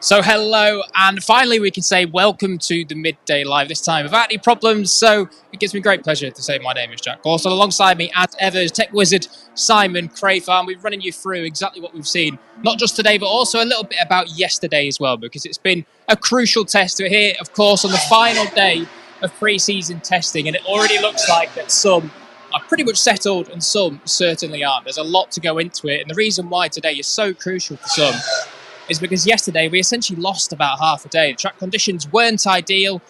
So hello, and finally we can say welcome to the Midday Live, this time without any problems. So it gives me great pleasure to say my name is Jack Gorst, and alongside me, as ever, is Tech Wizard Simon Crafar, and we're running you through exactly what we've seen, not just today, but also a little bit about yesterday as well, because it's been a crucial test. We're here, of course, on the final day of pre-season testing, and it already looks like that some are pretty much settled and some certainly aren't. There's a lot to go into it, and the reason why today is so crucial for some is because yesterday we essentially lost about half a day. The track conditions weren't ideal.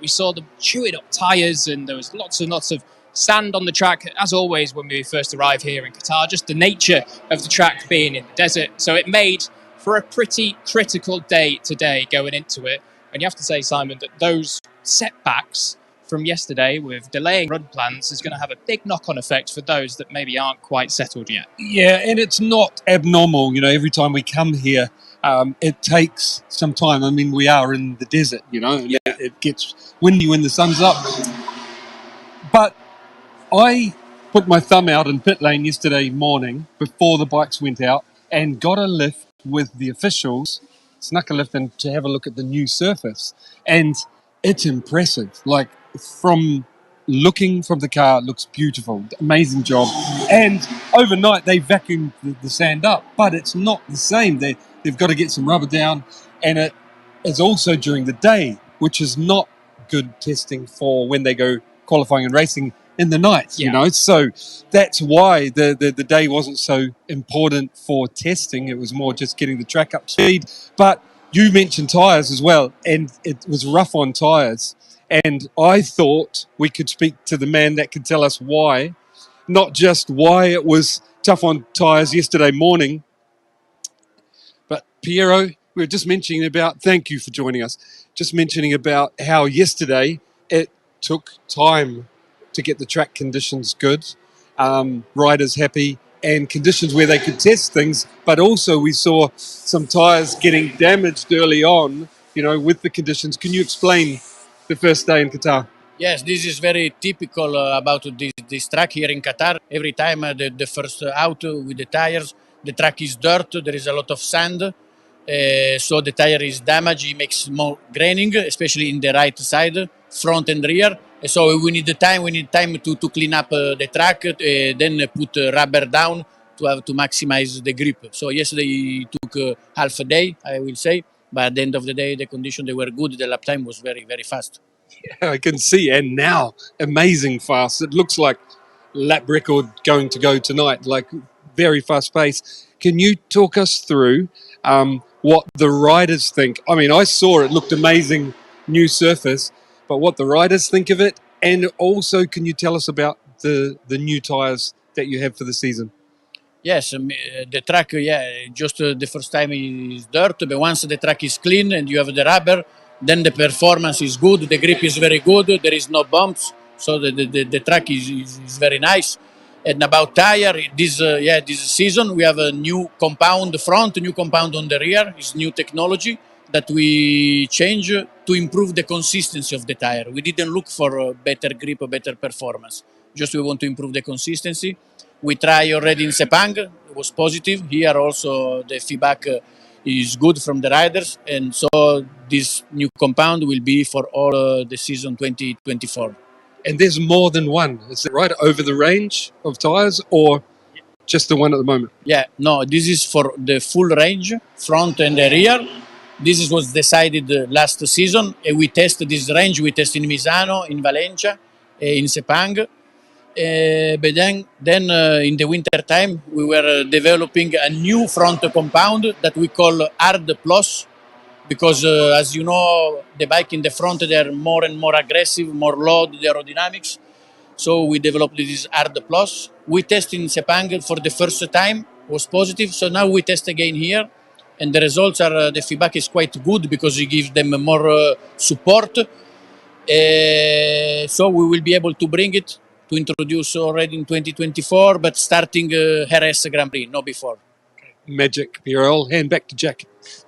We saw them chewing up tyres, and there was lots and lots of sand on the track, as always when we first arrived here in Qatar, just the nature of the track being in the desert. So it made for a pretty critical day today going into it. And you have to say, Simon, that those setbacks from yesterday with delaying run plans is going to have a big knock-on effect for those that maybe aren't quite settled yet. Yeah, and it's not abnormal. You know, every time we come here, it takes some time. I mean, we are in the desert, you know, and it gets windy when the sun's up. But I put my thumb out in pit lane yesterday morning before the bikes went out and got a lift with the officials, snuck a lift in to have a look at the new surface. And it's impressive. Like, from looking from the car, it looks beautiful. Amazing job. And overnight, they vacuumed the sand up, but it's not the same. They've got to get some rubber down, and it is also during the day, which is not good testing for when they go qualifying and racing in the night, you know. So that's why the day wasn't so important for testing. It was more just getting the track up to speed. But you mentioned tyres as well, and it was rough on tyres. And I thought we could speak to the man that could tell us why, not just why it was tough on tyres yesterday morning, but Piero, we were just mentioning about, thank you for joining us, just mentioning about how yesterday it took time to get the track conditions good, riders happy, and conditions where they could test things, but also we saw some tyres getting damaged early on, you know, with the conditions. Can you explain the first day in Qatar? Yes, this is very typical about this track here in Qatar. Every time the first out with the tires, the track is dirt, there is a lot of sand, so the tire is damaged, it makes more graining, especially in the right side, front and rear. So we need time to clean up the track, then put rubber down to have to maximize the grip. So yesterday it took half a day, I will say, but at the end of the day, the conditions, they were good. The lap time was very, very fast. Yeah, I can see, and now amazing fast. It looks like lap record going to go tonight, like very fast pace. Can you talk us through what the riders think? I mean, I saw it looked amazing, new surface, but what the riders think of it, and also can you tell us about the new tyres that you have for the season? Yes, the track, just the first time is dirt, but once the track is clean and you have the rubber, then the performance is good, the grip is very good, there is no bumps, so the track is very nice. And about tire, this season we have a new compound front, new compound on the rear. It's new technology that we change to improve the consistency of the tire. We didn't look for a better grip or better performance. Just we want to improve the consistency. We try already in Sepang, it was positive. Here also the feedback is good from the riders. And so this new compound will be for all the season 2024. And there's more than one, is it right? Over the range of tyres, or just the one at the moment? Yeah, no, this is for the full range, front and the rear. This was decided last season. And we tested this range, we tested in Misano, in Valencia, in Sepang. But then in the winter time, we were developing a new front compound that we call Hard Plus, because as you know, the bike in the front, they're more and more aggressive, more load, the aerodynamics. So we developed this Hard Plus. We tested in Sepang for the first time, was positive. So now we test again here, and the results are, the feedback is quite good because it gives them more support. So we will be able to bring it to introduce already in 2024, but starting Jerez Grand Prix, not before. Magic, Piero. I'll hand back to Jack.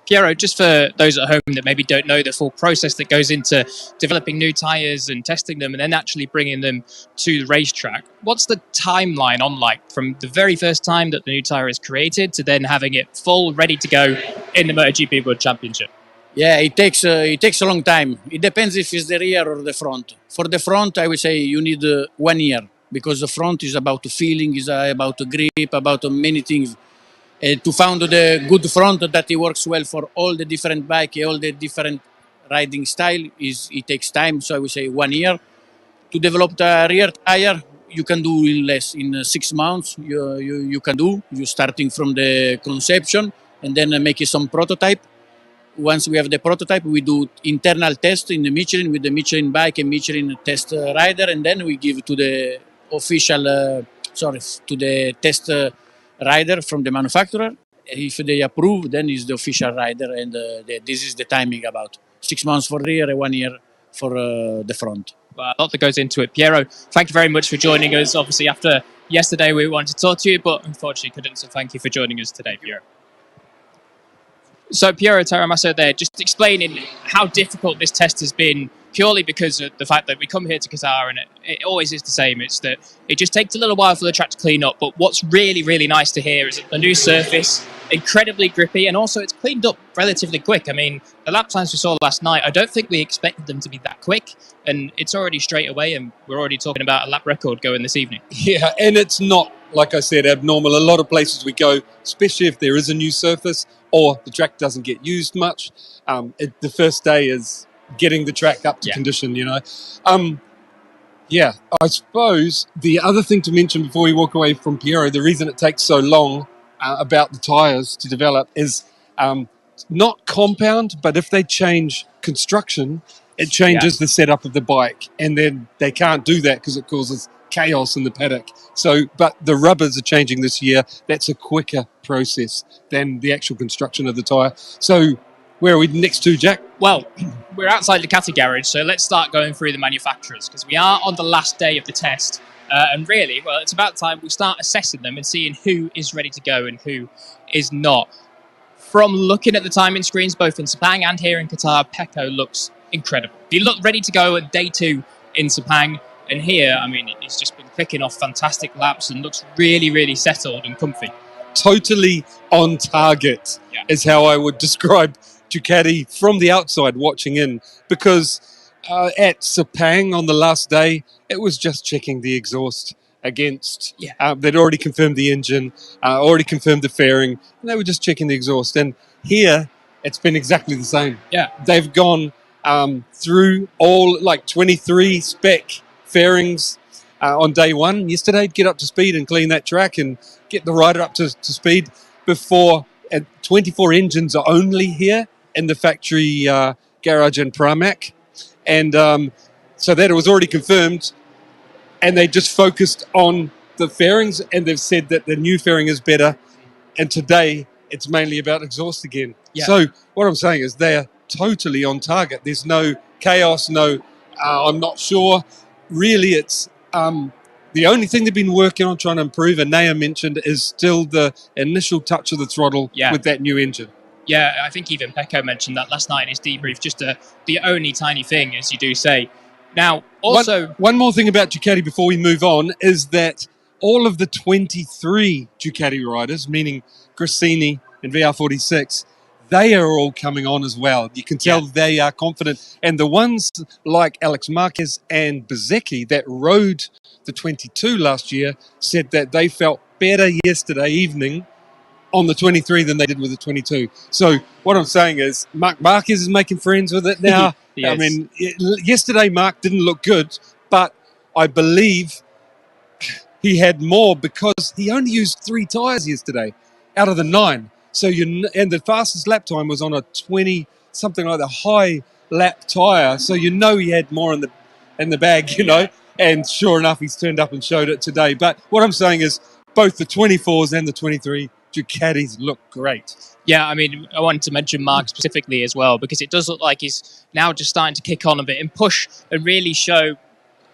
Piero, just for those at home that maybe don't know the full process that goes into developing new tyres and testing them and then actually bringing them to the racetrack, what's the timeline on like from the very first time that the new tyre is created to then having it full, ready to go in the MotoGP World Championship? Yeah, it takes a long time. It depends if it's the rear or the front. For the front, I would say you need 1 year because the front is about feeling, is about grip, about many things. To found the good front that it works well for all the different bike, all the different riding style is it takes time. So I would say 1 year. To develop the rear tire, you can do in less, in 6 months. You can do. You starting from the conception and then make some prototype. Once we have the prototype, we do internal test in the Michelin with the Michelin bike and Michelin test rider, and then we give to the official, to the test rider from the manufacturer. If they approve, then is the official rider, and this is the timing about 6 months for rear and 1 year for the front. A lot that goes into it. Piero, thank you very much for joining us. Obviously, after yesterday, we wanted to talk to you, but unfortunately couldn't. So thank you for joining us today, Piero. So Piero Taramasso there, just explaining how difficult this test has been, purely because of the fact that we come here to Qatar and it always is the same. It's that it just takes a little while for the track to clean up. But what's really, really nice to hear is that the new surface, incredibly grippy, and also it's cleaned up relatively quick. I mean, the lap times we saw last night, I don't think we expected them to be that quick. And it's already straight away, and we're already talking about a lap record going this evening. Yeah, and it's not, like I said, abnormal. A lot of places we go, especially if there is a new surface or the track doesn't get used much, the first day is getting the track up to condition, you know. I suppose the other thing to mention before we walk away from Piero, the reason it takes so long about the tyres to develop is not compound, but if they change construction, it changes the setup of the bike, and then they can't do that because it causes chaos in the paddock. So, but the rubbers are changing this year. That's a quicker process than the actual construction of the tyre. So, where are we next to, Jack? Well, we're outside the Ducati garage, so let's start going through the manufacturers because we are on the last day of the test. And really, well, it's about time we start assessing them and seeing who is ready to go and who is not. From looking at the timing screens, both in Sepang and here in Qatar, Pecco looks incredible. He looked ready to go at day 2 in Sepang. And here, I mean, he's just been picking off fantastic laps and looks really, really settled and comfy. Totally on target is how I would describe Ducati from the outside watching in. Because at Sepang on the last day, it was just checking the exhaust against. They'd already confirmed the engine, already confirmed the fairing, and they were just checking the exhaust. And here, it's been exactly the same. Yeah. They've gone through all like 23 spec fairings on day 1 yesterday, get up to speed and clean that track and get the rider up to speed before 24 engines are only here in the factory garage in Pramac. And so that it was already confirmed, and they just focused on the fairings, and they've said that the new fairing is better, and today it's mainly about exhaust again. So what I'm saying is they're totally on target. There's no chaos, I'm not sure. Really, it's the only thing they've been working on trying to improve, and Naya mentioned, is still the initial touch of the throttle with that new engine. Yeah, I think even Pecco mentioned that last night in his debrief, just the only tiny thing, as you do say. Now, also... One more thing about Ducati before we move on is that all of the 23 Ducati riders, meaning Grassini and VR46, they are all coming on as well. You can tell they are confident. And the ones like Alex Marquez and Bezzecchi that rode the 22 last year said that they felt better yesterday evening on the 23 than they did with the 22. So what I'm saying is Marc Marquez is making friends with it now. I mean, yesterday Marc didn't look good, but I believe he had more because he only used 3 tyres yesterday out of the 9. So and the fastest lap time was on a 20, something like the high lap tyre. So he had more in the bag, you know. And sure enough, he's turned up and showed it today. But what I'm saying is both the 24s and the 23 Ducatis look great. Yeah, I mean, I wanted to mention Marc specifically as well, because it does look like he's now just starting to kick on a bit and push and really show,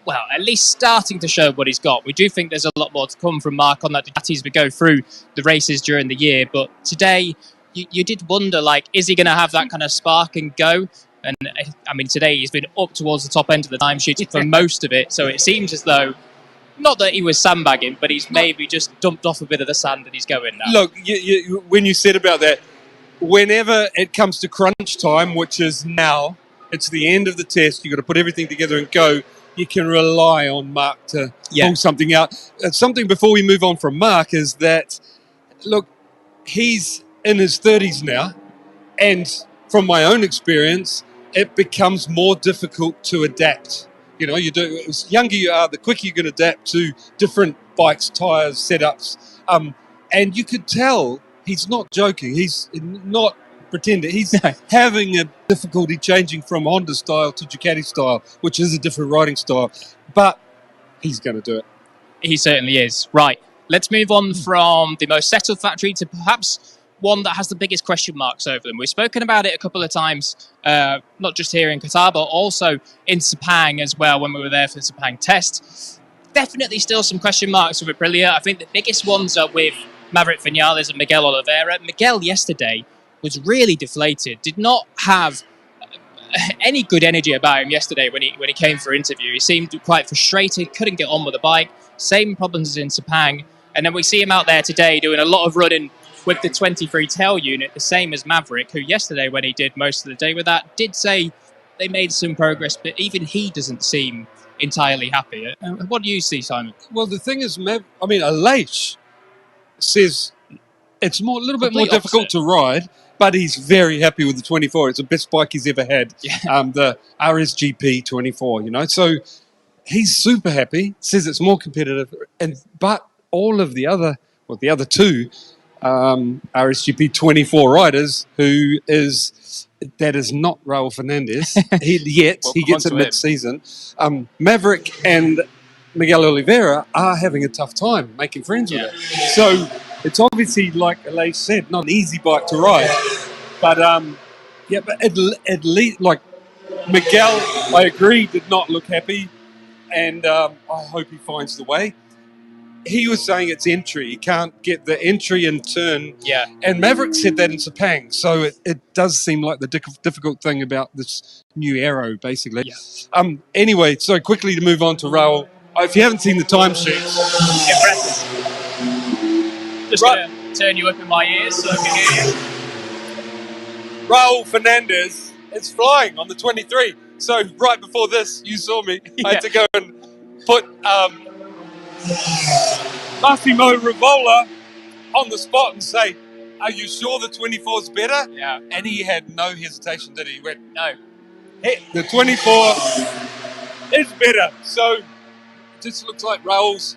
well, at least starting to show what he's got. We do think there's a lot more to come from Marc on that Ducati as we go through the races during the year. But today, you did wonder, like, is he going to have that kind of spark and go? And, I mean, today he's been up towards the top end of the timesheet for most of it. So it seems as though, not that he was sandbagging, but he's maybe just dumped off a bit of the sand and he's going now. Look, when you said about that, whenever it comes to crunch time, which is now, it's the end of the test, you've got to put everything together and go, you can rely on Mark to pull something out. Something before we move on from Mark is that, look, he's in his 30s now, and from my own experience, it becomes more difficult to adapt. You know, as younger you are, the quicker you can adapt to different bikes, tyres, setups. And you could tell he's not joking. He's not pretending. He's having a difficulty changing from Honda style to Ducati style, which is a different riding style. But he's going to do it. He certainly is. Right. Let's move on from the most settled factory to perhaps one that has the biggest question marks over them. We've spoken about it a couple of times, not just here in Qatar, but also in Sepang as well when we were there for the Sepang test. Definitely still some question marks with Aprilia. I think the biggest ones are with Maverick Vinales and Miguel Oliveira. Miguel yesterday was really deflated, did not have any good energy about him yesterday when he came for interview. He seemed quite frustrated, couldn't get on with the bike. Same problems as in Sepang. And then we see him out there today doing a lot of running with the 23 tail unit, the same as Maverick, who yesterday, when he did most of the day with that, did say they made some progress, but even he doesn't seem entirely happy. What do you see, Simon? Well, the thing is, Aleix says it's a little bit more difficult to ride, but he's very happy with the 24. It's the best bike he's ever had, the RSGP 24, you know. So he's super happy, says it's more competitive, but all of the other two RSGP 24 riders, that is not Raul Fernandez yet. He gets it mid-season. Maverick and Miguel Oliveira are having a tough time making friends with it. So it's obviously, like Aleix said, not an easy bike to ride. But but at least, like, Miguel, I agree, did not look happy, and I hope he finds the way. He was saying it's entry. He can't get the entry and turn. Yeah. And Maverick said that in Sepang. So it does seem like the difficult thing about this new aero, basically. Yeah. Anyway, so quickly to move on to Raul. If you haven't seen the timesheets. Impressive. Just going to turn you up in my ears so I can hear you. Raul Fernandez is flying on the 23. So right before this, you saw me. I had to go and put Massimo Rivola on the spot and say, are you sure the 24 is better? Yeah. And he had no hesitation, did he? He went, no. Hey, the 24 is better. So it just looks like Raul's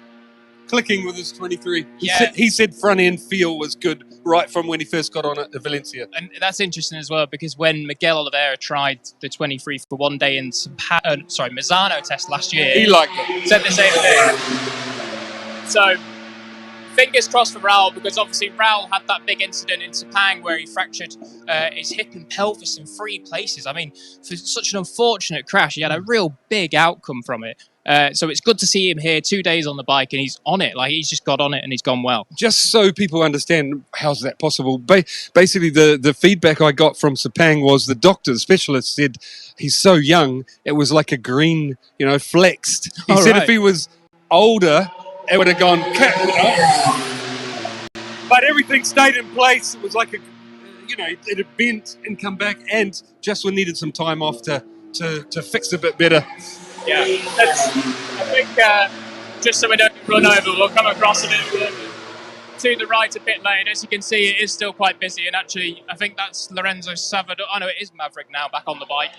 clicking with his 23. He said front end feel was good right from when he first got on at Valencia. And that's interesting as well, because when Miguel Oliveira tried the 23 for one day in Misano test last year, he liked it. Said the same thing. So fingers crossed for Raul, because obviously Raul had that big incident in Sepang where he fractured his hip and pelvis in 3 places. I mean, for such an unfortunate crash, he had a real big outcome from it. So it's good to see him here 2 days on the bike, and he's on it. Like, he's just got on it and he's gone well. Just so people understand, how's that possible? Basically, the feedback I got from Sepang was the doctor, the specialist, said he's so young, it was like a green, flexed. He said if he was older, it would have gone, but everything stayed in place. It was like it had bent and come back, and just needed some time off to fix a bit better. Yeah, I think just so we don't run over, we'll come across a bit to the right a bit late. As you can see, it is still quite busy, and actually, I think that's Lorenzo Savador. Oh no, it is Maverick now, back on the bike.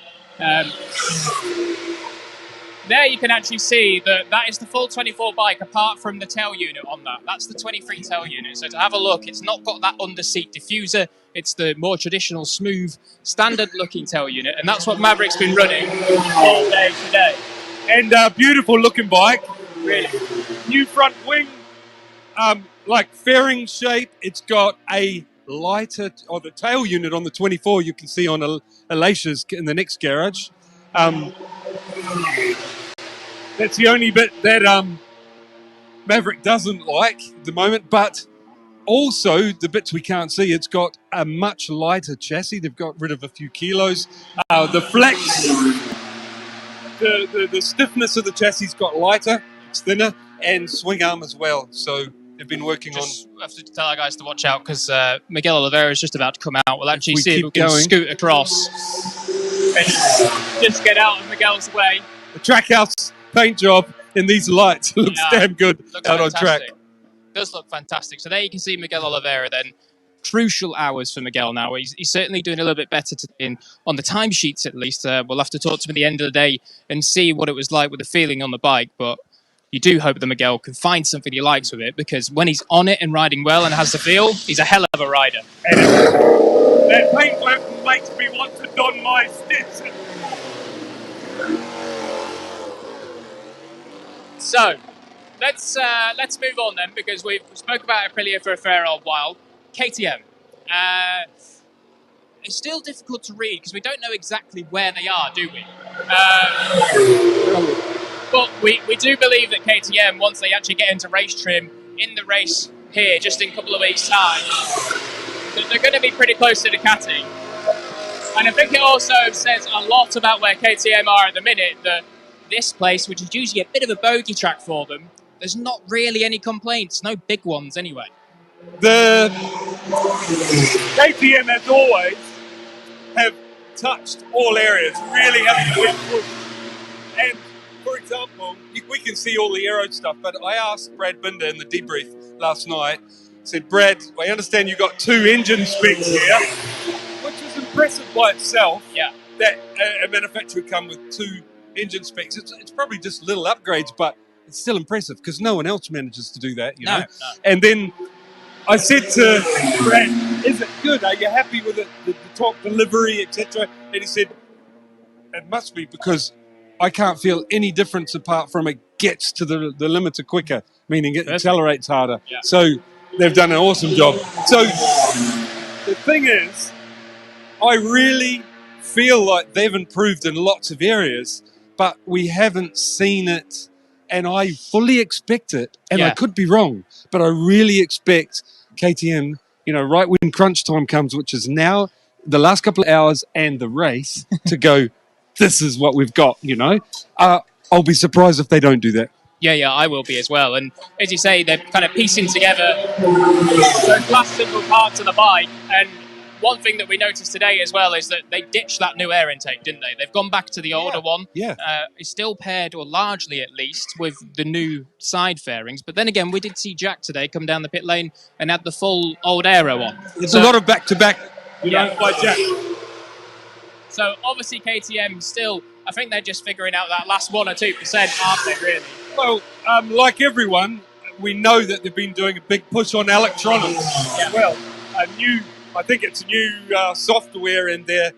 There you can actually see that is the full 24 bike, apart from the tail unit on that. That's the 23 tail unit. So to have a look, it's not got that under-seat diffuser. It's the more traditional, smooth, standard-looking tail unit. And that's what Maverick's been running all day today. And beautiful looking bike. Really. New front wing, like fairing shape. It's got a lighter, or the tail unit on the 24 you can see on Aleix's in the next garage. That's the only bit that Maverick doesn't like at the moment, but also the bits we can't see, it's got a much lighter chassis. They've got rid of a few kilos. The flex, the stiffness of the chassis got lighter, it's thinner, and swing arm as well. So they've been working just have to tell our guys to watch out because Miguel Oliveira is just about to come out. We'll actually see if we can scoot across and just get out of Miguel's way. The Trackhouse paint job in these lights looks damn good out on track. Does look fantastic. So there you can see Miguel Oliveira then. Crucial hours for Miguel now. He's certainly doing a little bit better on the timesheets at least. We'll have to talk to him at the end of the day and see what it was like with the feeling on the bike. But you do hope that Miguel can find something he likes with it, because when he's on it and riding well and has the feel, he's a hell of a rider. That paint work makes me want to don my Stetson. So let's move on then, because we've spoke about Aprilia for a fair old while. KTM. It's still difficult to read because we don't know exactly where they are, do we? But we do believe that KTM, once they actually get into race trim in the race here, just in a couple of weeks' time, that they're going to be pretty close to Ducati. And I think it also says a lot about where KTM are at the minute, that this place, which is usually a bit of a bogey track for them, there's not really any complaints, no big ones anyway. The KTM, as always, have touched all areas, really having a big push. And, for example, we can see all the aero stuff, but I asked Brad Binder in the debrief last night, said, Brad, I understand you've got 2 engine specs here, which is impressive by itself, that a manufacturer come with 2 engine specs. It's probably just little upgrades, but it's still impressive because no one else manages to do that, you know? No. And then I said to Brad, is it good? Are you happy with it, the torque delivery, etc.? And he said, it must be, because I can't feel any difference apart from it gets to the limiter quicker, meaning it accelerates harder. Yeah. So they've done an awesome job. So the thing is, I really feel like they've improved in lots of areas, but we haven't seen it, and I fully expect it, and I could be wrong, but I really expect KTM, you know, right when crunch time comes, which is now, the last couple of hours and the race, to go, this is what we've got, you know. I'll be surprised if they don't do that. Yeah, I will be as well. And as you say, they're kind of piecing together those last simple parts of the bike. And one thing that we noticed today as well is that they ditched that new air intake, didn't they? They've gone back to the older one. Yeah. It's still paired, or largely at least, with the new side fairings. But then again, we did see Jack today come down the pit lane and had the full old aero on. It's a lot of back-to-back, by Jack. So obviously KTM still, I think they're just figuring out that last 1 or 2%, aren't they, really? Well, like everyone, we know that they've been doing a big push on electronics as well. I think it's new software, and they're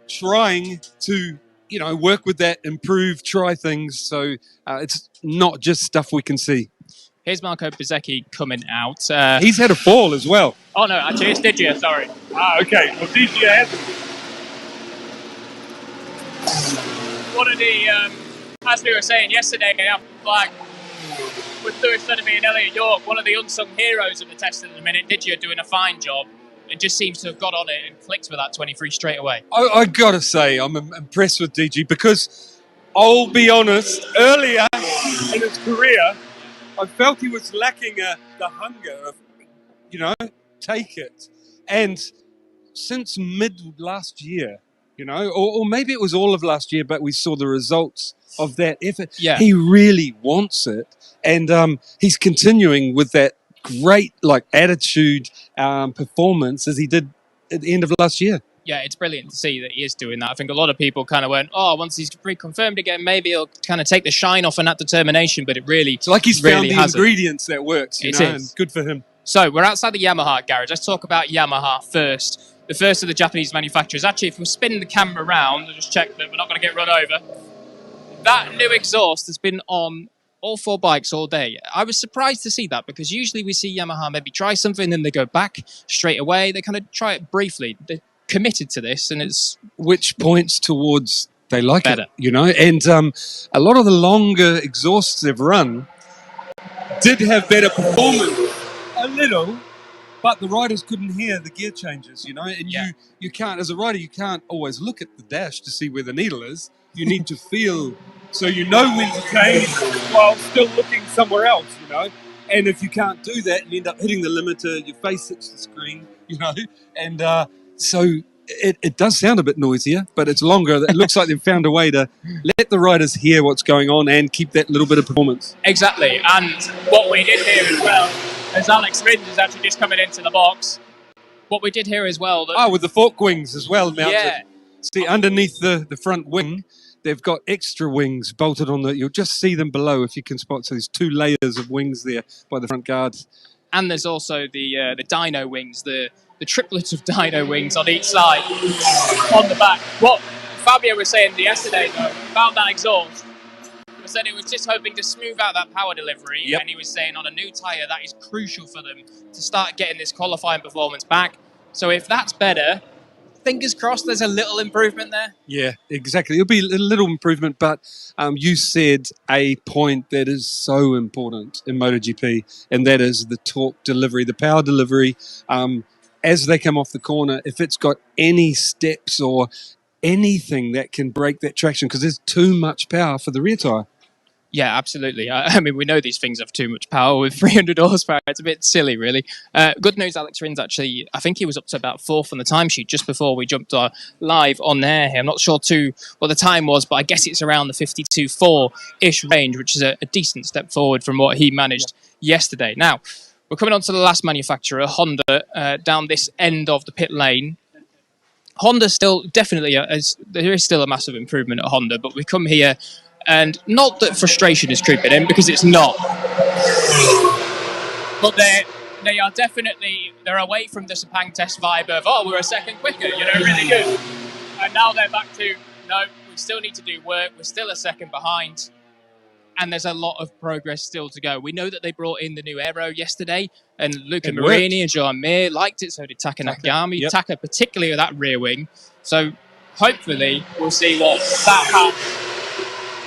trying to, you know, work with that, improve, try things. So it's not just stuff we can see. Here's Marco Bezzecchi coming out. He's had a fall as well. Oh, no, actually, it's Digia, sorry. Okay. Well, Digia hasn't. One of the, as we were saying yesterday, like with Lewis Sunderby and Elliot York, one of the unsung heroes of the testing at the minute, Digia doing a fine job. It just seems to have got on it and clicked with that 23 straight away. I got to say, I'm impressed with DG, because I'll be honest, earlier in his career, I felt he was lacking the hunger of, you know, take it. And since mid last year, you know, or maybe it was all of last year, but we saw the results of that effort. Yeah. He really wants it. And he's continuing with that great attitude, performance as he did at the end of last year. Yeah, it's brilliant to see that he is doing that. I think a lot of people kind of went, oh, once he's reconfirmed again, maybe he'll kind of take the shine off on that determination, but it really it's like he's really found the ingredients that works, you know, and good for him. So we're outside the Yamaha garage. Let's talk about Yamaha first. The first of the Japanese manufacturers. Actually, if we're spinning the camera around, I'll just check that we're not going to get run over. That new exhaust has been on all 4 bikes all day. I was surprised to see that, because usually we see Yamaha maybe try something, then they go back straight away. They kind of try it briefly. They're committed to this, and it's... Which points towards they like better. It, you know? And a lot of the longer exhausts they've run did have better performance. A little, but the riders couldn't hear the gear changes, you know? And you can't, as a rider, you can't always look at the dash to see where the needle is. You need to feel... So you know when to change while still looking somewhere else, you know. And if you can't do that, you end up hitting the limiter, your face hits the screen, you know, and so it does sound a bit noisier, but it's longer. It looks like they've found a way to let the riders hear what's going on and keep that little bit of performance. Exactly, and what we did here as well, as Alex Rins is actually just coming into the box, what we did here as well... with the fork wings as well mounted. Yeah. See, underneath the front wing, they've got extra wings bolted on you'll just see them below if you can spot. So there's 2 layers of wings there by the front guards. And there's also the dyno wings, the triplets of dyno wings on each side, on the back. What Fabio was saying yesterday, though, about that exhaust, was that it was just hoping to smooth out that power delivery, and he was saying on a new tyre, that is crucial for them to start getting this qualifying performance back. So if that's better, fingers crossed there's a little improvement there. Yeah, exactly. It'll be a little improvement, but you said a point that is so important in MotoGP, and that is the torque delivery, the power delivery. As they come off the corner, if it's got any steps or anything that can break that traction, because there's too much power for the rear tyre. Yeah, absolutely. I mean, we know these things have too much power with 300 horsepower. It's a bit silly, really. Good news, Alex Rins, actually, I think he was up to about 4th on the timesheet just before we jumped live on air here. I'm not sure what the time was, but I guess it's around the 52.4-ish range, which is a decent step forward from what he managed yesterday. Now, we're coming on to the last manufacturer, Honda, down this end of the pit lane. Honda still, definitely, there is still a massive improvement at Honda, but we come here, and not that frustration is creeping in, because it's not. But they are definitely, they're away from the Sepang test vibe of, we're a second quicker, really good. And now they're back to, no, we still need to do work, we're still a second behind. And there's a lot of progress still to go. We know that they brought in the new aero yesterday, and Luca Marini and Joan Mir liked it, so did Taka Nakagami. Yep. Taka, particularly with that rear wing. So hopefully we'll see what that has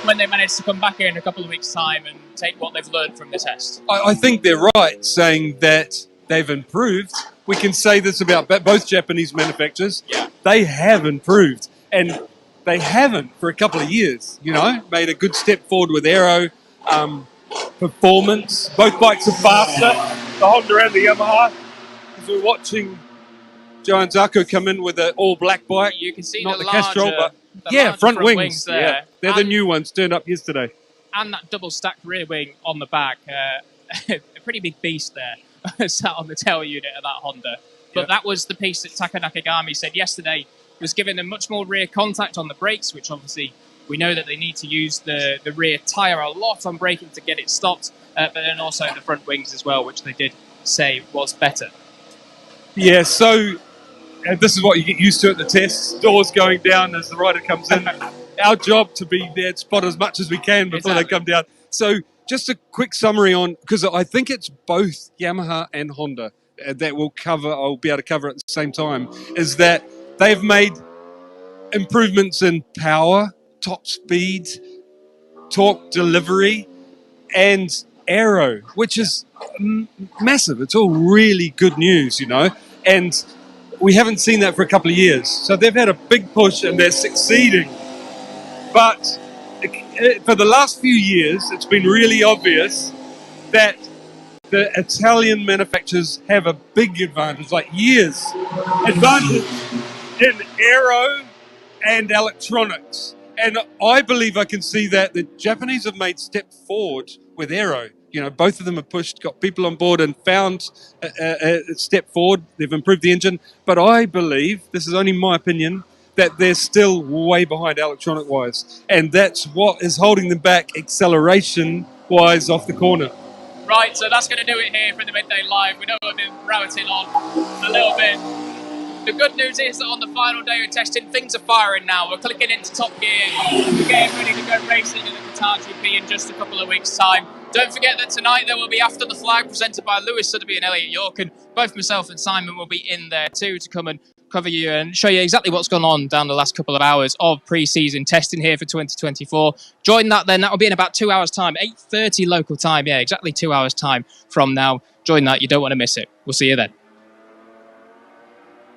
when they manage to come back here in a couple of weeks' time and take what they've learned from the test. I think they're right saying that they've improved. We can say this about both Japanese manufacturers. Yeah. They have improved. And they haven't for a couple of years, made a good step forward with aero, performance. Both bikes are faster, the Honda and the Yamaha. As we're watching Johan Zarco come in with an all-black bike. You can see not the Castrol, but front wings there. Yeah, they're the new ones turned up yesterday. And that double-stacked rear wing on the back, a pretty big beast there, sat on the tail unit of that Honda. But that was the piece that Taka Nakagami said yesterday was giving them much more rear contact on the brakes, which obviously we know that they need to use the rear tyre a lot on braking to get it stopped, but then also the front wings as well, which they did say was better. Yeah, so this is what you get used to at the tests, doors going down as the rider comes in. Our job to be there to spot as much as we can before they come down. So just a quick summary on, because I think it's both Yamaha and Honda that I'll be able to cover at the same time, is that they've made improvements in power, top speed, torque delivery, and aero, which is massive. It's all really good news, and we haven't seen that for a couple of years. So they've had a big push and they're succeeding. But for the last few years, it's been really obvious that the Italian manufacturers have a big advantage, like years advantage in aero and electronics. And I believe I can see that the Japanese have made step forward with aero. Both of them have pushed, got people on board and found a step forward. They've improved the engine. But I believe, this is only my opinion, that they're still way behind electronic-wise. And that's what is holding them back acceleration-wise off the corner. Right, so that's going to do it here for the Midday Live. We know we've been routing on a little bit. The good news is that on the final day of testing, things are firing now. We're clicking into top gear. We're getting ready to go racing in the Qatar GP in just a couple of weeks' time. Don't forget that tonight there will be After the Flag presented by Lewis Sotheby and Elliot York, and both myself and Simon will be in there too to come and cover you and show you exactly what's gone on down the last couple of hours of pre-season testing here for 2024. Join that then. That will be in about 2 hours' time, 8:30 local time. Yeah, exactly 2 hours' time from now. Join that. You don't want to miss it. We'll see you then.